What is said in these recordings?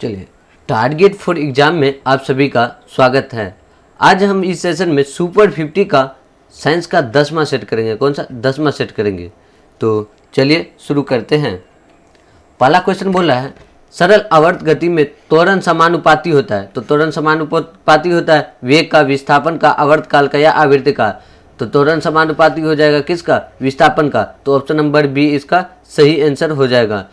चलिए, target for exam में आप सभी का स्वागत है। आज हम इस सेशन में सुपर 50 का साइंस का 10वां सेट करेंगे। कौन सा 10वां सेट करेंगे? तो चलिए शुरू करते हैं। पहला क्वेश्चन बोला है सरल आवर्त गति में त्वरण समानुपाती होता है। तो त्वरण समानुपाती होता है वेग का, विस्थापन का, आवर्त काल का या आवृत्ति का। तो त्वरण समानुपाती हो जाएगा किसका? विस्थापन का। तो ऑप्शन नंबर बी इसका सही आंसर हो जाएगा।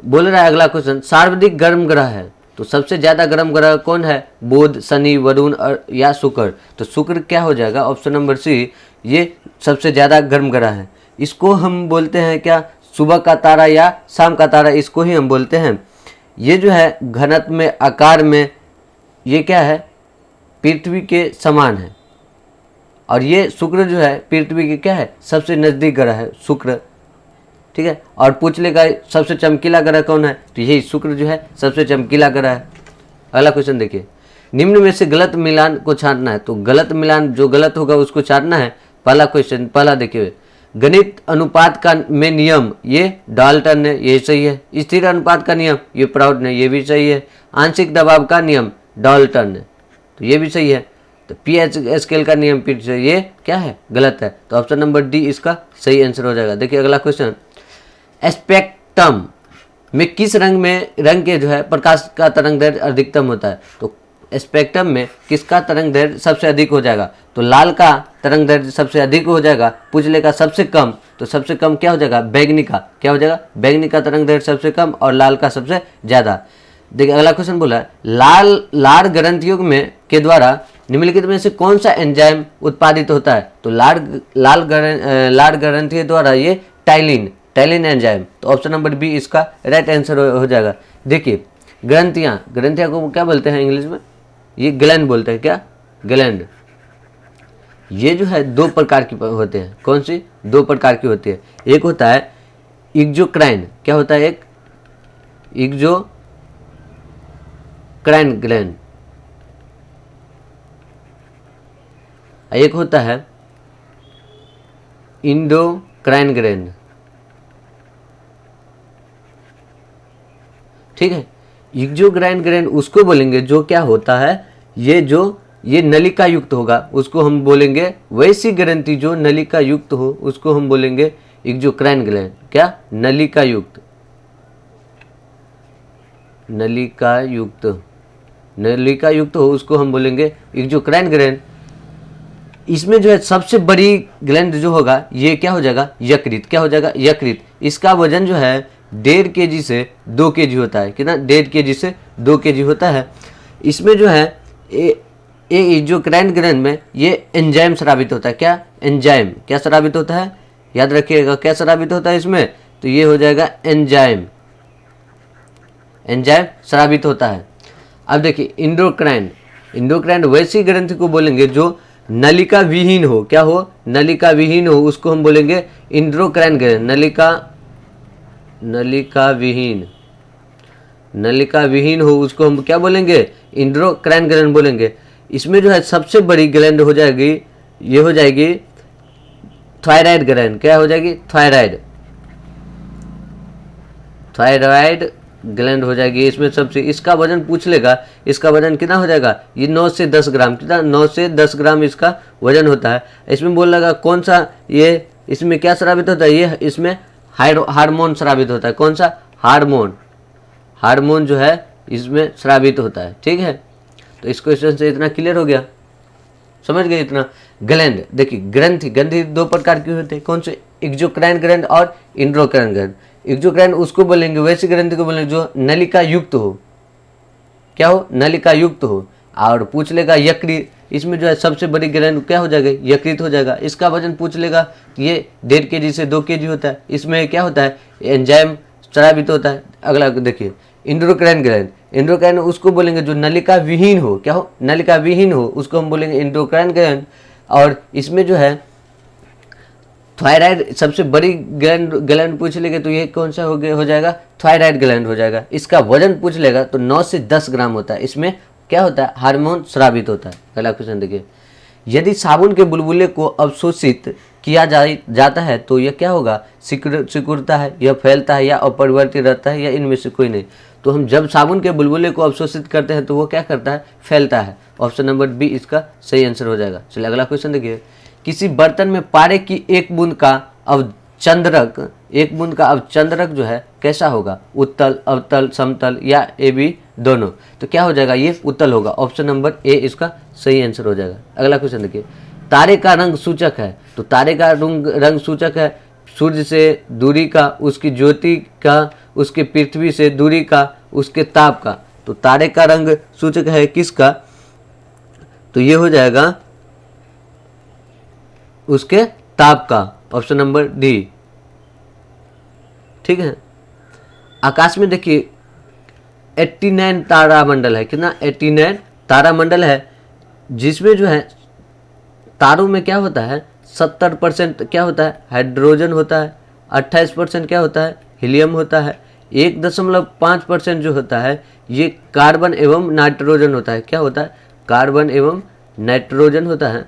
बोल रहा है अगला क्वेश्चन सर्वाधिक गर्म ग्रह है। तो सबसे ज़्यादा गर्म ग्रह कौन है? बुध, शनि, वरुण या शुक्र। तो शुक्र क्या हो जाएगा? ऑप्शन नंबर सी, ये सबसे ज़्यादा गर्म ग्रह है। इसको हम बोलते हैं क्या? सुबह का तारा या शाम का तारा, इसको ही हम बोलते हैं। ये जो है घनत्व में, आकार में, ये क्या है? पृथ्वी के समान है। और ये शुक्र जो है पृथ्वी के क्या है? सबसे नज़दीक ग्रह है शुक्र। ठीक है। और पूछ लेगा सबसे चमकीला ग्रह कौन है? तो यही शुक्र जो है सबसे चमकीला ग्रह है। अगला क्वेश्चन देखिए, निम्न में से गलत मिलान को छांटना है। तो गलत मिलान जो गलत होगा उसको छांटना है। पहला क्वेश्चन, पहला देखिए, गणित अनुपात का में नियम, ये डाल्टन ने, ये सही है। स्थिर अनुपात का नियम, ये प्राउड ने, ये भी सही है। आंशिक दबाव का नियम, डाल्टन ने, तो ये भी सही है। तो पीएच स्केल का नियम, ये क्या है? गलत है। तो ऑप्शन नंबर डी इसका सही आंसर हो जाएगा। देखिए अगला क्वेश्चन, स्पेक्ट्रम में किस रंग के जो है प्रकाश का तरंग दैर्ध्य अधिकतम होता है? तो स्पेक्ट्रम में किसका तरंग दैर्ध्य सबसे अधिक हो जाएगा? तो लाल का तरंग दैर्ध्य सबसे अधिक हो जाएगा। उजले का सबसे कम। तो सबसे कम क्या हो जाएगा? बैंगनी का। क्या हो जाएगा? बैंगनी का तरंग दैर्ध्य सबसे कम और लाल का सबसे ज़्यादा। देखिए अगला क्वेश्चन बोला, लार ग्रंथियों में के द्वारा निम्नलिखित में से कौन सा एंजाइम उत्पादित होता है? तो लार ग्रंथि द्वारा ये टाइलिन एंजाइम। तो ऑप्शन नंबर बी इसका राइट आंसर हो जाएगा। देखिए ग्रंथियां को क्या बोलते हैं इंग्लिश में? ये ग्लैंड बोलते हैं। क्या? ग्लैंड। ये जो है दो प्रकार की होते हैं। कौन सी? दो प्रकार की होती है। एक होता है एक्सोक्राइन। क्या होता है? एक एक्सोक्राइन ग्लैंड। एक होता है इंडोक्राइन ग्लैंड। ठीक है। एक्सोक्राइन ग्लैंड उसको बोलेंगे जो क्या होता है, ये नलिका युक्त होगा, उसको हम बोलेंगे। वैसी ग्रंथि जो नलिका युक्त हो उसको हम बोलेंगे एक्सोक्राइन ग्लैंड। क्या? नलिका युक्त हो उसको हम बोलेंगे एक्सोक्राइन ग्लैंड। इसमें जो है सबसे बड़ी ग्लैंड जो होगा ये क्या हो जाएगा? यकृत। क्या हो जाएगा? यकृत। इसका वजन जो है 1.5 kg से 2 kg होता है। कितना? 1.5 kg से 2 kg होता है। इसमें जो है एक्सोक्राइन ग्लैंड में ये एंजाइम स्रावित होता है। क्या? एंजाइम। क्या स्रावित होता है? याद रखिएगा क्या स्रावित होता है इसमें? तो ये हो जाएगा एंजाइम स्रावित होता है। अब देखिए इंडोक्राइन वैसी ग्रंथि को बोलेंगे जो नलिका विहीन हो। क्या हो? नलिका विहीन हो, उसको हम बोलेंगे इंडोक्राइन ग्लैंड। नलिका विहीन हो उसको हम क्या बोलेंगे? इंडोक्राइन ग्लैंड बोलेंगे। इसमें जो है सबसे बड़ी ग्लैंड हो जाएगी, ये हो जाएगी थायराइड ग्लैंड। क्या हो जाएगी? थायराइड ग्लैंड हो जाएगी। इसमें सबसे, इसका वजन पूछ लेगा, इसका वजन कितना हो जाएगा? ये 9 से 10 ग्राम। कितना? 9 से 10 ग्राम इसका वजन होता है। इसमें बोल लगा कौन सा, ये इसमें क्या स्रावित होता है? ये इसमें हार्मोन स्रावित होता है। कौन सा? हार्मोन जो है इसमें स्रावित होता है। ठीक है। तो इस क्वेश्चन से इतना क्लियर हो गया, समझ गए इतना। ग्लैंड देखिए, ग्रंथि दो प्रकार की होती है। कौन से? एक्सोक्राइन ग्लैंड और इंडोक्राइन ग्लैंड। एक्सोक्राइन उसको बोलेंगे, वैसी ग्रंथि को बोलेंगे जो नलिका युक्त हो। क्या हो? नलिका युक्त हो। और पूछ लेगा यकृत, इसमें जो है सबसे बड़ी ग्लैंड क्या हो जाएगा? यकृत हो जाएगा। इसका वजन पूछ लेगा, ये 1.5 kg से 2 kg होता है। इसमें क्या होता है? एंजाइम स्रावित होता है। अगला देखिए इंडोक्राइन ग्लैंड उसको बोलेंगे जो नलिका विहीन हो। क्या हो? नलिका विहीन हो, उसको हम बोलेंगे इंडोक्राइन ग्लैंड। और इसमें जो है थायराइड सबसे बड़ी ग्लैंड पूछ लेंगे तो ये कौन सा हो जाएगा? थायराइड ग्लैंड हो जाएगा। इसका वजन पूछ लेगा तो 9 से 10 ग्राम होता है। इसमें क्या होता है? हार्मोन स्रावित होता है। अगला क्वेश्चन देखिए, यदि साबुन के बुलबुले को अवशोषित किया जाता है तो यह क्या होगा? सिकुड़ता है, यह फैलता है या अपरिवर्तित रहता है या इनमें से कोई नहीं। तो हम जब साबुन के बुलबुले को अवशोषित करते हैं तो वो क्या करता है, फैलता है। ऑप्शन नंबर बी इसका सही आंसर हो जाएगा। चलिए अगला क्वेश्चन देखिए, किसी बर्तन में पारे की एक बूंद का अवचंद्रक जो है कैसा होगा, उत्तल, अवतल, समतल या ए बी दोनों। तो क्या हो जाएगा, ये उत्तल होगा। ऑप्शन नंबर ए इसका सही आंसर हो जाएगा। अगला क्वेश्चन देखिए, तारे का रंग सूचक है। तो तारे का रंग सूचक है सूर्य से दूरी का, उसकी ज्योति का, उसके पृथ्वी से दूरी का, उसके ताप का। तो तारे का रंग सूचक है किसका, तो ये हो जाएगा उसके ताप का। Option number D. ठीक है, आकाश में देखिए 89 तारामंडल है। कितना, 89 तारामंडल है, जिसमें जो है तारों में क्या होता है, 70% क्या होता है, हाइड्रोजन होता है, 28% क्या होता है, हीलियम होता है, 1.5% जो होता है ये कार्बन एवं नाइट्रोजन होता है। क्या होता है, कार्बन एवं नाइट्रोजन होता है।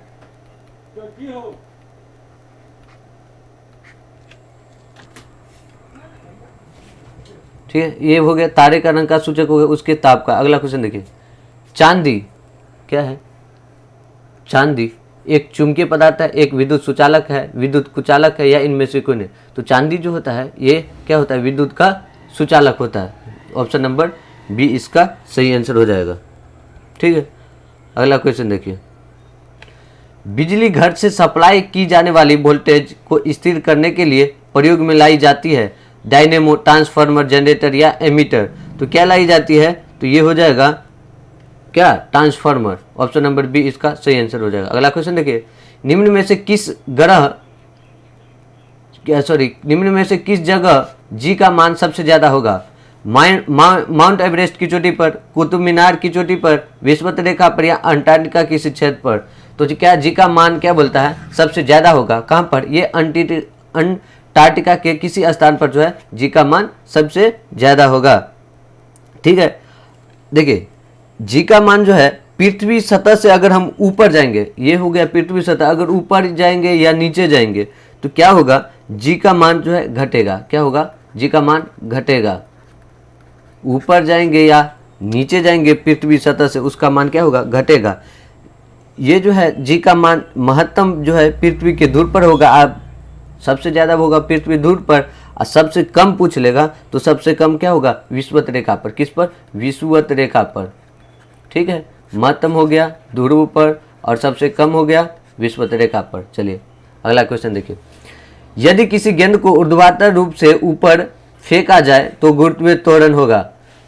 ठीक है, ये हो गया तारे का रंग का सूचक हो गया उसके ताप का। अगला क्वेश्चन देखिए, चांदी क्या है, चांदी एक चुंबकीय पदार्थ है, एक विद्युत सुचालक है, विद्युत कुचालक है, या इनमें से कोई नहीं। तो चांदी जो होता है ये क्या होता है, विद्युत का सुचालक होता है। ऑप्शन नंबर बी इसका सही आंसर हो जाएगा। ठीक है, अगला क्वेश्चन देखिए, बिजली घर से सप्लाई की जाने वाली वोल्टेज को स्थिर करने के लिए प्रयोग में लाई जाती है, डायनेमो, ट्रांसफार्मर, जनरेटर या एमीटर। तो क्या लाई जाती है, तो ये हो जाएगा क्या, ट्रांसफार्मर। ऑप्शन नंबर बी इसका सही आंसर हो जाएगा। अगला क्वेश्चन देखिए, निम्न में से किस जगह जी का मान सबसे ज्यादा होगा, माउंट एवरेस्ट की चोटी पर, कुतुब मीनार की चोटी पर, विषुवत रेखा पर, या अंटार्कटिका किसी क्षेत्र पर। तो क्या जी का मान क्या बोलता है, सबसे ज्यादा होगा। कहाँ पर, ये अंटार्कटिका के किसी स्थान पर जो है जी का मान सबसे ज्यादा होगा। ठीक है, देखिए जी का मान जो है पृथ्वी सतह से अगर हम ऊपर जाएंगे, ये हो गया पृथ्वी सतह, अगर ऊपर जाएंगे या नीचे जाएंगे तो क्या होगा, जी का मान जो है घटेगा। क्या होगा, जी का मान घटेगा। ऊपर जाएंगे या नीचे जाएंगे पृथ्वी सतह से, उसका मान क्या होगा, घटेगा। ये जो है जी का मान महत्तम जो है पृथ्वी के धुर पर होगा, आप सबसे ज़्यादा होगा पृथ्वी धुर पर, और सबसे कम पूछ लेगा तो सबसे कम क्या होगा, विषुवत रेखा पर। किस पर, विषुवत रेखा पर। ठीक है, महत्तम हो गया ध्रुव पर और सबसे कम हो गया विषुवत रेखा पर। चलिए अगला क्वेश्चन देखिए, यदि किसी गेंद को ऊर्ध्वाधर रूप से ऊपर फेंका जाए तो गुरुत्वीय त्वरण होगा।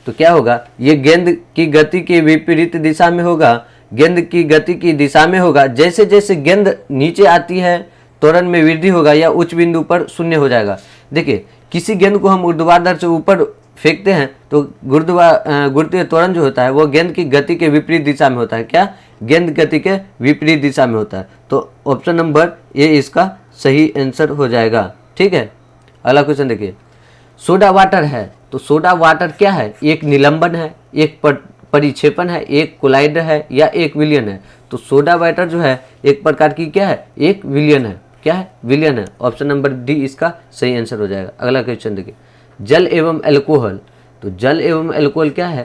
तो क्या होगा, ये गेंद की गति की विपरीत दिशा में होगा, गेंद की गति की दिशा में होगा। जैसे जैसे गेंद नीचे आती है त्वरण में वृद्धि होगा या उच्च बिंदु पर शून्य हो जाएगा। देखिए किसी गेंद को हम ऊर्ध्वाधर से ऊपर फेंकते हैं तो गुरुत्वीय त्वरण जो होता है वो गेंद की गति के विपरीत दिशा में होता है। क्या, गेंद गति के विपरीत दिशा में होता है। तो ऑप्शन नंबर ए इसका सही आंसर हो जाएगा। ठीक है, अगला क्वेश्चन देखिए, सोडा वाटर है। तो सोडा वाटर क्या है, एक निलंबन है, एक परिक्षेपण है, एक कोलाइडर है, या एक विलयन है। तो सोडा वाटर जो है एक प्रकार की क्या है, एक विलयन है। क्या है, विलयन है। ऑप्शन नंबर डी इसका सही आंसर हो जाएगा। अगला क्वेश्चन देखिए, जल एवं एल्कोहल। तो जल एवं एल्कोहल क्या है,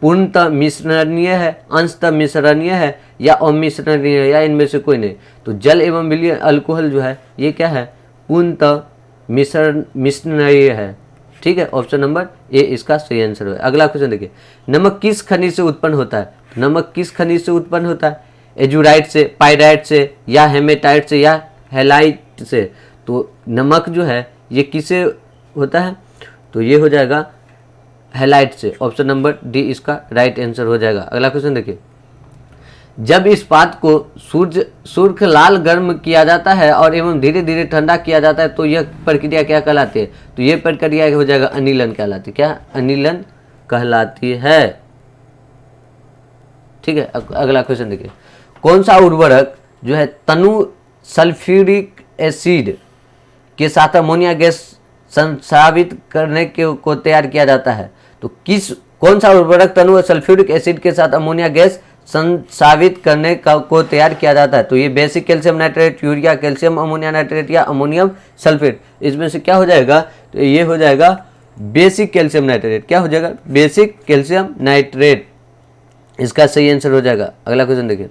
पूर्णतः मिश्रणीय है, अंशतः मिश्रणीय है, या अमिश्रणीय है, या इनमें से कोई नहीं। तो जल एवं अल्कोहल जो है ये क्या है, पूर्णतः मिश्रणीय है। ठीक है, ऑप्शन नंबर ए इसका सही आंसर है। अगला क्वेश्चन देखिए, नमक किस खनिज से उत्पन्न होता है। नमक किस खनिज से उत्पन्न होता है, एजुराइट से, पाइराइट से, या हेमेटाइट से, या हेलाइट से। तो नमक जो है ये किससे होता है, तो ये हो जाएगा हेलाइट से। ऑप्शन नंबर डी इसका राइट आंसर हो जाएगा। अगला क्वेश्चन देखिए, जब इस्पात को सुर्ख लाल गर्म किया जाता है और एवं धीरे धीरे ठंडा किया जाता है तो यह प्रक्रिया क्या कहलाती है। तो यह प्रक्रिया हो जाएगा अनिलन कहलाती है। क्या, अनिलन कहलाती है। ठीक है, अगला क्वेश्चन देखिए, कौन सा उर्वरक जो है तनु सल्फ्यूरिक एसिड के साथ अमोनिया गैस संसावित करने को तैयार किया जाता है। तो कौन सा उर्वरक तनु सल्फ्यूरिक एसिड के साथ अमोनिया गैस संसावित करने को तैयार किया जाता है। तो ये basic calcium nitrate, urea, calcium ammonia nitrate, या अमोनियम सल्फेट। इसमें से क्या हो जाएगा, तो ये हो जाएगा बेसिक कैल्शियम नाइट्रेट। क्या हो जाएगा? बेसिक कैल्शियम नाइट्रेट, इसका सही आंसर हो जाएगा। अगला क्वेश्चन देखिए,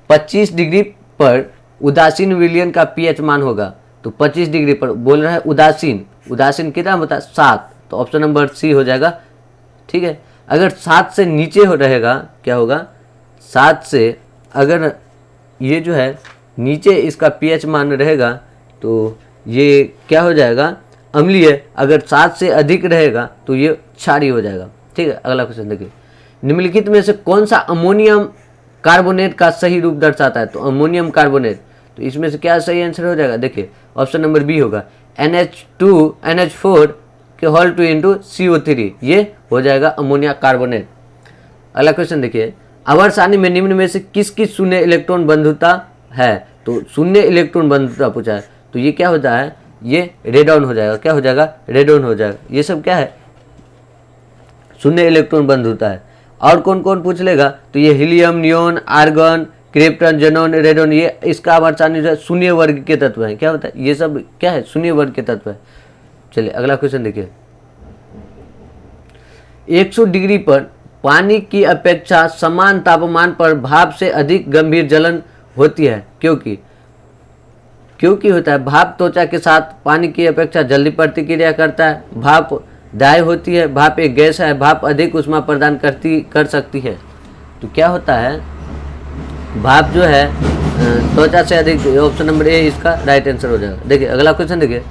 25 डिग्री पर उदासीन विलयन का पीएच मान होगा। तो 25 डिग्री पर बोल रहा है उदासीन, उदासीन कितना होता है? 7, तो ऑप्शन नंबर सी हो जाएगा। ठीक है, अगर 7 से नीचे हो रहेगा, क्या होगा? 7 से अगर ये जो है नीचे इसका पीएच मान रहेगा तो ये क्या हो जाएगा? अम्लीय। अगर 7 से अधिक रहेगा तो ये क्षारीय हो जाएगा। ठीक है, अगला क्वेश्चन देखिए, निम्नलिखित में से कौन सा अमोनियम कार्बोनेट का सही रूप दर्शाता है? तो अमोनियम कार्बोनेट, तो इसमें से क्या सही आंसर हो जाएगा? देखिए ऑप्शन नंबर बी होगा, NH4 के होल 2 इंटू CO3, ये हो जाएगा अमोनिया कार्बोनेट। अगला क्वेश्चन देखिए, आवर्त सारणी में निम्न में से किसकी शून्य इलेक्ट्रॉन बंधुता है? तो शून्य इलेक्ट्रॉन बंधुता पूछा है, तो ये क्या होता है? ये रेडॉन हो जाएगा। क्या हो जाएगा? रेडॉन हो जाएगा। ये सब क्या है? शून्य इलेक्ट्रॉन बंधुता है। और कौन कौन पूछ लेगा? तो ये helium, neon, argon, krypton, xenon, radon, ये इसका आवर्त सारणी जो है शून्य वर्ग के तत्व है। क्या होता है? ये सब क्या है? शून्य वर्ग के तत्व है। चलिए अगला क्वेश्चन देखिए, 100 डिग्री पर पानी की अपेक्षा समान तापमान पर भाप से अधिक गंभीर जलन होती है, क्योंकि होता है भाप त्वचा के साथ पानी की अपेक्षा जल्दी प्रतिक्रिया करता है, भाप दाह्य होती है, भाप एक गैस है, भाप अधिक ऊष्मा प्रदान कर सकती है। तो क्या होता है? भाप जो है त्वचा से अधिक, ऑप्शन नंबर ए इसका राइट आंसर हो जाएगा। देखिए अगला क्वेश्चन देखिए,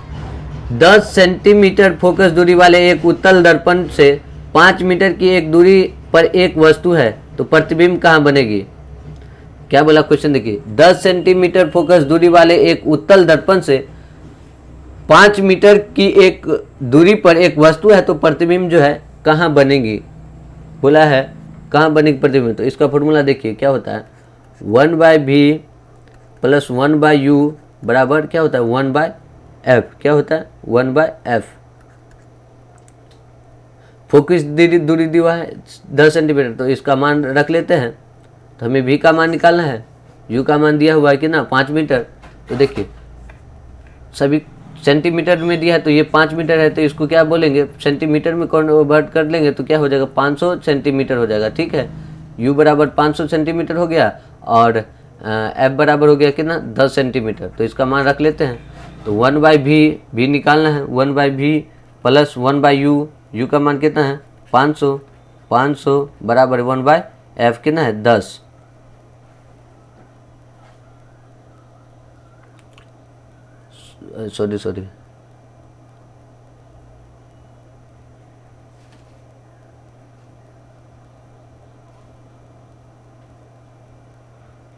10 सेंटीमीटर फोकस दूरी वाले एक उत्तल दर्पण से 5 मीटर की एक दूरी पर एक वस्तु है, तो प्रतिबिंब कहाँ बनेगी? क्या बोला क्वेश्चन देखिए, 10 सेंटीमीटर फोकस दूरी वाले एक उत्तल दर्पण से 5 मीटर की एक दूरी पर एक वस्तु है, तो प्रतिबिंब जो है कहाँ बनेगी? बोला है कहाँ बनेगी प्रतिबिंब? तो इसका फॉर्मूला देखिए क्या होता है, 1/v प्लस 1/u बराबर क्या होता है? 1/f। क्या होता है? 1/f। फोकस दूरी दी हुआ है 10 सेंटीमीटर, तो इसका मान रख लेते हैं। तो हमें v का मान निकालना है, u का मान दिया हुआ है कि ना 5 मीटर। तो देखिए सभी सेंटीमीटर में दिया है, तो ये 5 मीटर है, तो इसको क्या बोलेंगे? सेंटीमीटर में कन्वर्ट कर लेंगे तो क्या हो जाएगा? 500 सेंटीमीटर हो जाएगा। ठीक है, u बराबर 500 सेंटीमीटर हो गया और f बराबर हो गया कि ना 10 सेंटीमीटर। तो इसका मान रख लेते हैं। तो 1/v निकालना है, 1/v प्लस 1/u, u का मान कितना है? 500 बराबर 1/f कितना है? 10। सॉरी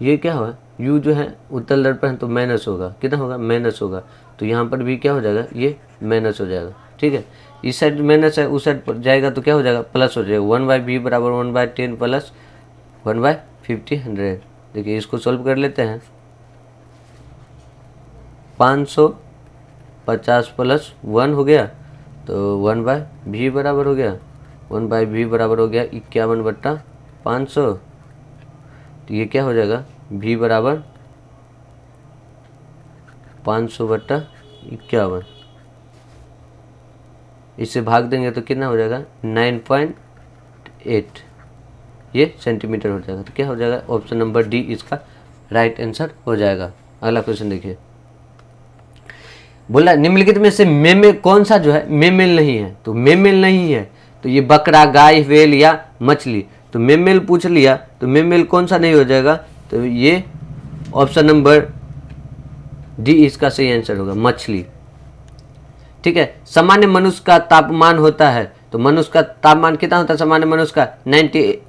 ये क्या हुआ? u जो है उत्तल दर्पण है तो माइनस होगा, कितना होगा? माइनस होगा। तो यहाँ पर भी क्या हो जाएगा? ये माइनस हो जाएगा। ठीक है, इस साइड माइनस है, उस साइड पर जाएगा तो क्या हो जाएगा? प्लस हो जाएगा। 1/v बराबर 1/10 प्लस 1/50। देखिए इसको सॉल्व कर लेते हैं। 550 प्लस 1 हो गया, तो 1/v बराबर हो गया, 1/v बराबर हो गया 51/500। तो ये क्या हो जाएगा? v बराबर 500/51। इससे भाग देंगे तो कितना हो जाएगा? 9.8 ये सेंटीमीटर हो जाएगा। तो क्या हो जाएगा? ऑप्शन नंबर डी इसका राइट आंसर हो जाएगा। अगला क्वेश्चन देखिए, बोला निम्नलिखित में से मेमेल कौन सा जो है मेमेल नहीं है? तो मेमेल नहीं है तो ये बकरा, गाय, व्हेल या मछली। तो मेमेल पूछ लिया, तो मेमेल कौन सा नहीं हो जाएगा? तो ये ऑप्शन नंबर डी इसका सही आंसर होगा, मछली। ठीक है, सामान्य मनुष्य का तापमान होता है, तो मनुष्य का तापमान कितना होता है सामान्य मनुष्य का? 90,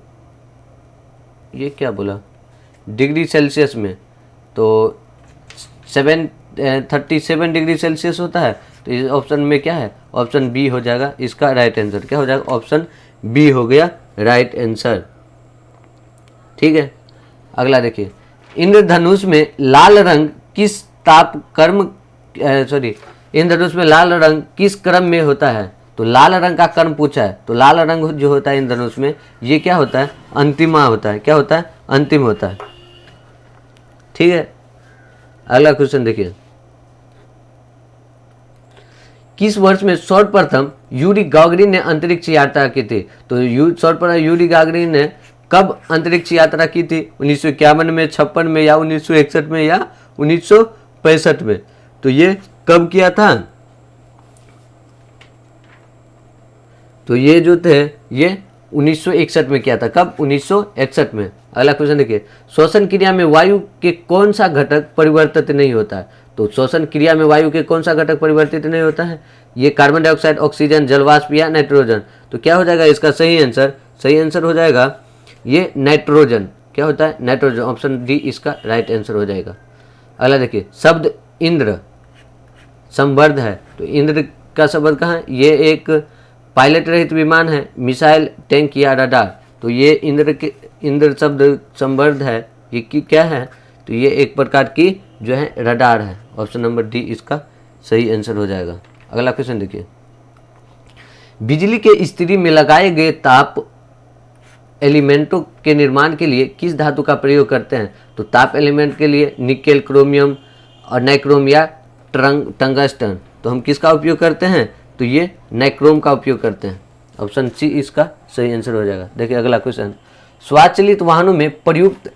ये क्या बोला? डिग्री सेल्सियस में, तो 37 डिग्री सेल्सियस होता है। तो इस ऑप्शन में क्या है? ऑप्शन बी हो जाएगा इसका राइट आंसर। क्या हो जाएगा? ऑप्शन बी हो गया राइट आंसर। ठीक है, अगला देखिए, इंद्रधनुष में लाल रंग किस इंद्रधनुष में लाल रंग किस क्रम में होता है? तो लाल रंग का क्रम पूछा है, तो लाल रंग जो होता है इंद्रधनुष में, ये क्या होता है? अंतिमा होता है। क्या होता है? अंतिम होता है। ठीक है, अगला क्वेश्चन देखिए, किस वर्ष में सर्वप्रथम यूरी गागरिन ने अंतरिक्ष यात्रा की थी? तो सर्वप्रथम यूरी गागरिन ने कब अंतरिक्ष यात्रा की थी? 1951 में, 56 में, या 1961 में, या 1965 में? तो ये कब किया था? तो ये जो थे ये 1961 में किया था। कब? 1961 में। अगला क्वेश्चन देखिए, श्वसन क्रिया में वायु के कौन सा घटक परिवर्तित नहीं होता है? तो श्वसन क्रिया में वायु के कौन सा घटक परिवर्तित नहीं होता है? ये कार्बन डाइऑक्साइड, ऑक्सीजन, जलवाष्प या नाइट्रोजन? तो क्या हो जाएगा इसका सही आंसर? सही आंसर हो जाएगा ये नाइट्रोजन। क्या होता है? नाइट्रोजन। ऑप्शन डी इसका राइट आंसर हो जाएगा। अगला देखिए, शब्द इंद्र संवर्ध है, तो इंद्र का शब्द कहाँ है? ये एक पायलट रहित विमान है, मिसाइल, टैंक या रडार? तो ये इंद्र शब्द संवर्ध है, ये क्या है? तो ये एक प्रकार की जो है रडार है। ऑप्शन नंबर डी इसका सही आंसर हो जाएगा। अगला क्वेश्चन देखिए, बिजली के स्त्री में लगाए गए ताप एलिमेंटों के निर्माण के लिए किस धातु का प्रयोग करते हैं? तो ताप एलिमेंट के लिए निकेल, क्रोमियम और नाइक्रोम या टंगस्टन? तो हम किसका उपयोग करते हैं? तो ये नाइक्रोम का उपयोग करते हैं। ऑप्शन सी इसका सही आंसर हो जाएगा। देखिए अगला क्वेश्चन, स्वचालित वाहनों में प्रयुक्त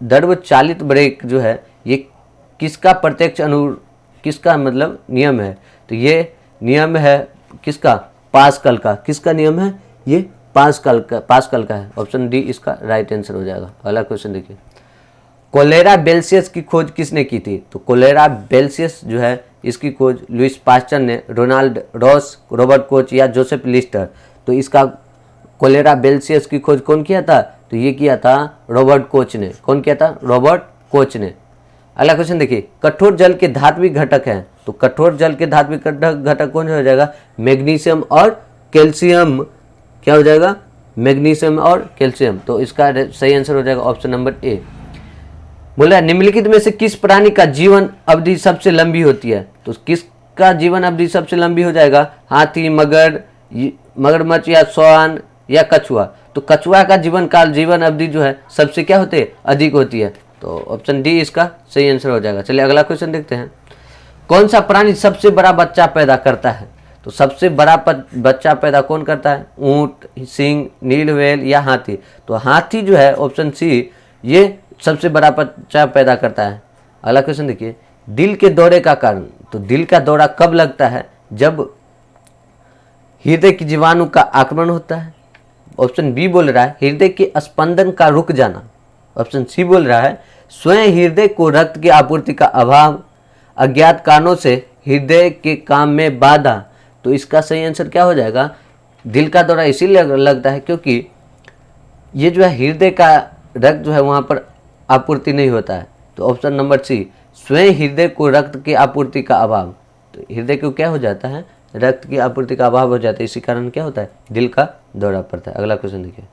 द्रव चालित ब्रेक जो है ये किसका किसका मतलब नियम है? तो ये नियम है किसका? पास्कल का। किसका नियम है? ये पास्कल का है। ऑप्शन डी इसका राइट आंसर हो जाएगा। अगला क्वेश्चन देखिए, कोलेरा बेल्सियस की खोज किसने की थी? तो कोलेरा बेल्सियस जो है इसकी खोज लुइस पास्चर ने, रोनाल्ड रॉस, रॉबर्ट कोच या जोसेफ लिस्टर? तो इसका कोलेरा बेल्सियस की खोज कौन किया था? तो ये किया था रॉबर्ट कोच ने। कौन किया था? रॉबर्ट कोच ने। अगला क्वेश्चन देखिए, कठोर जल के धात्विक घटक हैं, तो कठोर जल के धात्विक घटक कौन हो जाएगा? मैग्नीशियम और कैल्शियम। क्या हो जाएगा? मैग्नीशियम और कैल्शियम। तो इसका सही आंसर हो जाएगा ऑप्शन नंबर ए। बोला निम्नलिखित में से किस प्राणी का जीवन अवधि सबसे लंबी होती है? तो किसका जीवन अवधि सबसे लंबी हो जाएगा? हाथी, मगरमच्छ या स्वान या कछुआ? तो कछुआ का जीवन अवधि जो है सबसे क्या होते हैं? अधिक होती है। तो ऑप्शन डी इसका सही आंसर हो जाएगा। चलिए अगला क्वेश्चन देखते हैं, कौन सा प्राणी सबसे बड़ा बच्चा पैदा करता है? तो सबसे बड़ा बच्चा पैदा कौन करता है? ऊंट, सिंह, नील व्हेल या हाथी? तो हाथी जो है ऑप्शन सी ये सबसे बड़ा बच्चा पैदा करता है। अगला क्वेश्चन देखिए, दिल के दौरे का कारण? तो दिल का दौरा कब लगता है? जब हृदय की जीवाणु का आक्रमण होता है। ऑप्शन बी बोल रहा है हृदय के स्पंदन का रुक जाना। ऑप्शन सी बोल रहा है स्वयं हृदय को रक्त की आपूर्ति का अभाव, अज्ञात कारणों से हृदय के काम में बाधा। तो इसका सही आंसर क्या हो जाएगा? दिल का दौरा इसीलिए लगता है क्योंकि ये जो है हृदय का रक्त जो है वहाँ पर आपूर्ति नहीं होता है। तो ऑप्शन नंबर सी, स्वयं हृदय को रक्त की आपूर्ति का अभाव। तो हृदय को क्या हो जाता है? रक्त की आपूर्ति का अभाव हो जाता है, इसी कारण क्या होता है? दिल का दौरा पड़ता है। अगला क्वेश्चन देखिए,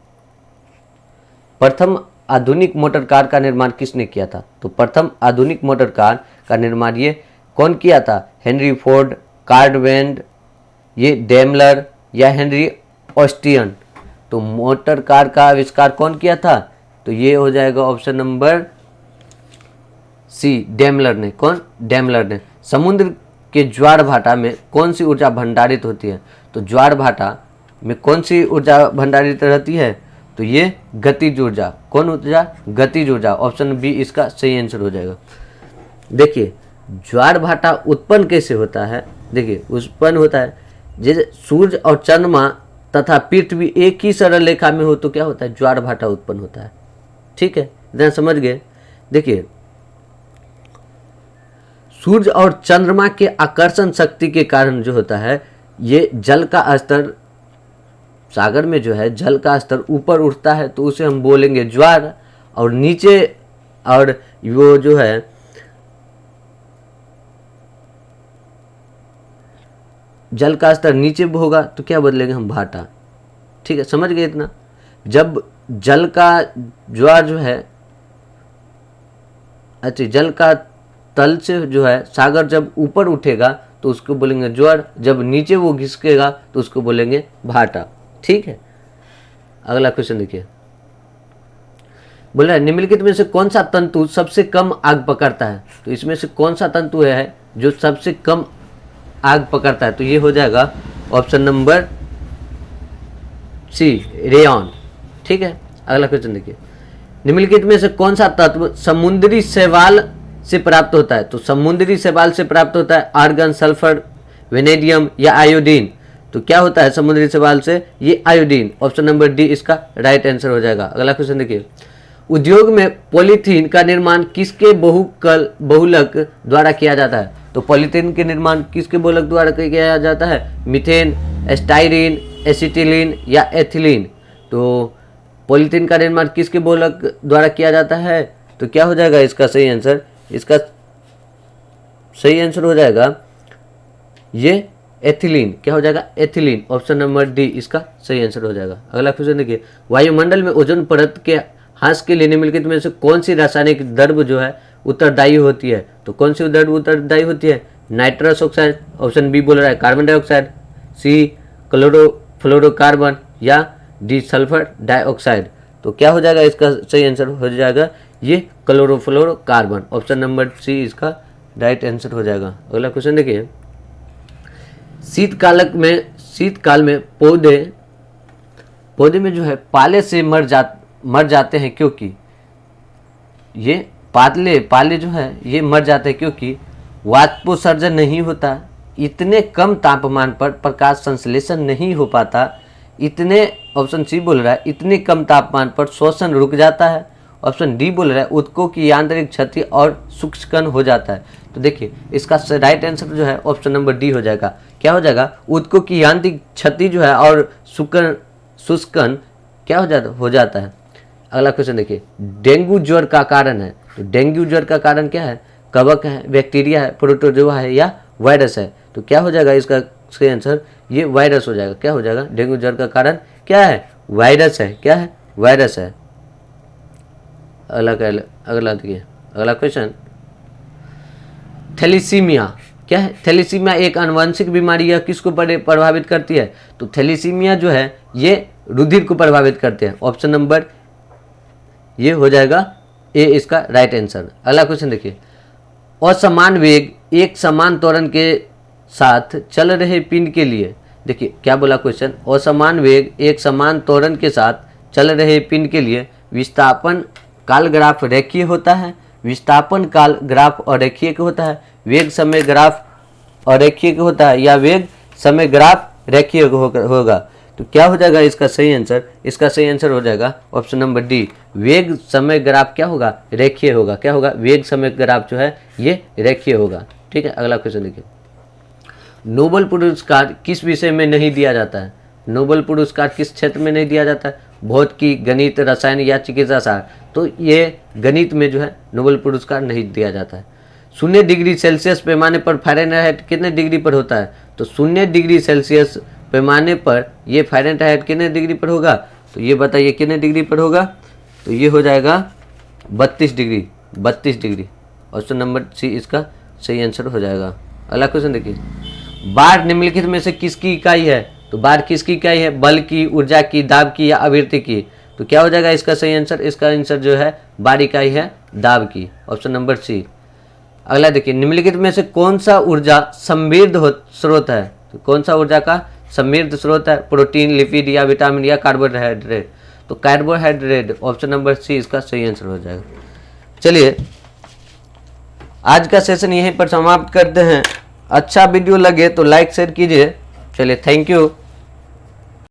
प्रथम आधुनिक मोटर कार का निर्माण किसने किया था? तो प्रथम आधुनिक मोटर कार का निर्माण ये कौन किया था? हेनरी फोर्ड, कार्ल वेंड, ये डेमलर या हेनरी ऑस्टियन? तो मोटर कार का आविष्कार कौन किया था? तो ये हो जाएगा ऑप्शन नंबर सी, डेमलर ने। कौन? डेमलर ने। समुद्र के ज्वार भाटा में कौन सी ऊर्जा भंडारित होती है? तो ज्वार भाटा में कौन सी ऊर्जा भंडारित रहती है? तो ये गतिज ऊर्जा। कौन ऊर्जा? गतिज ऊर्जा। ऑप्शन बी इसका सही आंसर हो जाएगा। देखिए ज्वार भाटा उत्पन्न कैसे होता है? देखिए उत्पन्न होता है जैसे सूर्य और चंद्रमा तथा पृथ्वी एक ही सरल रेखा में हो तो क्या होता है? ज्वार भाटा उत्पन्न होता है। ठीक है, इतना समझ गए। देखिए सूर्य और चंद्रमा के आकर्षण शक्ति के कारण जो होता है ये जल का स्तर, सागर में जो है जल का स्तर ऊपर उठता है तो उसे हम बोलेंगे ज्वार, और नीचे और वो जो है जल का स्तर नीचे होगा तो क्या बदलेंगे हम? भाटा। ठीक है, समझ गए इतना। जब जल का ज्वार जो है, अच्छा जल का तल से जो है सागर जब ऊपर उठेगा तो उसको बोलेंगे ज्वार, जब नीचे वो घिसकेगा तो उसको बोलेंगे भाटा। ठीक है, अगला क्वेश्चन देखिए, बोल रहा है निम्नलिखित में से कौन सा तंतु सबसे कम आग पकड़ता है? तो इसमें से कौन सा तंतु है जो सबसे कम आग पकड़ता है, तो ये हो जाएगा ऑप्शन नंबर सी, रेयॉन। ठीक है, अगला क्वेश्चन देखिए, निम्नलिखित में से कौन सा तत्व समुद्री शैवाल से प्राप्त होता है? तो समुद्री शैवाल से प्राप्त होता है आर्गन, सल्फर, वेनेडियम या आयोडीन। तो क्या होता है समुद्री शैवाल से? ये आयोडीन। ऑप्शन नंबर डी इसका राइट आंसर हो जाएगा। अगला क्वेश्चन देखिए, उद्योग में पॉलीथीन का निर्माण किसके बहुलक द्वारा किया जाता है? तो पॉलीथीन के निर्माण किसके बहुलक द्वारा किया जाता है? मीथेन, स्टाइरीन, एसिटिलीन या एथिलीन। तो पॉलीथीन का निर्माण किसके बहुलक द्वारा किया जाता है? तो क्या हो जाएगा इसका सही आंसर? इसका सही आंसर हो जाएगा ये एथिलीन। क्या हो जाएगा? एथिलीन। ऑप्शन नंबर डी इसका सही आंसर हो जाएगा। अगला क्वेश्चन देखिए, वायुमंडल में ओजोन परत के ह्रास के लिए निम्नलिखित में से कौन सी रासायनिक द्रव्य जो है उत्तरदायी होती है? तो कौन सी द्रव्य उत्तरदायी होती है? नाइट्रस ऑक्साइड, ऑप्शन बी बोल रहा है कार्बन डाइऑक्साइड, सी क्लोरोफ्लोरोकार्बन या डी सल्फर डाइऑक्साइड। तो क्या हो जाएगा इसका सही आंसर हो जाएगा ये क्लोरोफ्लोरोकार्बन। ऑप्शन नंबर सी इसका राइट आंसर हो जाएगा। अगला क्वेश्चन देखिए, शीतकाल में पौधे में जो है पाले से मर जाते हैं, क्योंकि ये पाले जो है ये मर जाते हैं क्योंकि वाष्पोत्सर्जन नहीं होता, इतने कम तापमान पर प्रकाश संश्लेषण नहीं हो पाता, इतने, ऑप्शन सी बोल रहा है इतने कम तापमान पर श्वसन रुक जाता है, ऑप्शन डी बोल रहा है ऊतकों की यांत्रिक क्षति और सूक्ष्मकण हो जाता है। तो देखिए इसका राइट आंसर जो है ऑप्शन नंबर डी हो जाएगा। क्या हो जाएगा? ऊतकों की यांत्रिक क्षति जो है और शुष्कन क्या हो जाता है। अगला क्वेश्चन देखिए, डेंगू ज्वर का कारण है। तो डेंगू ज्वर का कारण क्या है? कवक है, बैक्टीरिया है, प्रोटोजोआ है या वायरस है। तो क्या हो जाएगा इसका सही आंसर? ये वायरस हो जाएगा। क्या हो जाएगा? डेंगू ज्वर का कारण क्या है? वायरस है। क्या है? वायरस है। अगला देखिए, अगला क्वेश्चन, थैलीसीमिया क्या है? थैलीसीमिया एक आनुवंशिक बीमारी है, किसको प्रभावित करती है? तो थैलीसीमिया जो है ये रुधिर को प्रभावित करते हैं। ऑप्शन नंबर ये हो जाएगा ए इसका राइट आंसर। अगला क्वेश्चन देखिए, असमान वेग एक समान त्वरण के साथ चल रहे पिंड के लिए, देखिए क्या बोला क्वेश्चन, असमान वेग एक समान त्वरण के साथ चल रहे पिंड के लिए विस्थापन काल ग्राफ रेखीय होता है, विस्थापन काल ग्राफ अरेखीय होता है, वेग समय ग्राफ अरेखीय होता है या वेग समय ग्राफ रेखीय होगा। तो क्या हो जाएगा इसका सही आंसर? इसका सही आंसर हो जाएगा ऑप्शन नंबर डी, वेग समय ग्राफ क्या होगा? रेखीय होगा। क्या होगा? वेग समय ग्राफ जो है ये रेखीय होगा। ठीक है, अगला क्वेश्चन देखिए, नोबेल पुरस्कार किस विषय में नहीं दिया जाता है? नोबेल पुरस्कार किस क्षेत्र में नहीं दिया जाता है? भौतिकी, गणित, रसायन या चिकित्सा शास्त्र। तो ये गणित में जो है नोबेल पुरस्कार नहीं दिया जाता है। 0 डिग्री सेल्सियस पैमाने पर फ़ारेनहाइट कितने डिग्री पर होता है? तो 0 डिग्री सेल्सियस पैमाने पर ये फ़ारेनहाइट कितने डिग्री पर होगा? तो ये बताइए कितने डिग्री पर होगा? तो ये हो जाएगा 32 degree. 32 degree. Option number C इसका सही आंसर हो जाएगा। अगला क्वेश्चन देखिए, बार निम्नलिखित में से किसकी इकाई है? तो बार किसकी इकाई है? बल की, ऊर्जा की, दाब की या आवृत्ति की। तो क्या हो जाएगा इसका सही आंसर? इसका आंसर जो है बार इकाई है दाब की। Option number C. अगला देखिए, निम्नलिखित में से कौन सा ऊर्जा समृद्ध स्रोत है? तो कौन सा ऊर्जा का समृद्ध स्रोत है? प्रोटीन, लिपिड या विटामिन या कार्बोहाइड्रेट। तो कार्बोहाइड्रेट। ऑप्शन नंबर सी इसका सही आंसर हो जाएगा। चलिए आज का सेशन यहीं पर समाप्त करते हैं। अच्छा वीडियो लगे तो लाइक शेयर कीजिए। चलिए, थैंक यू।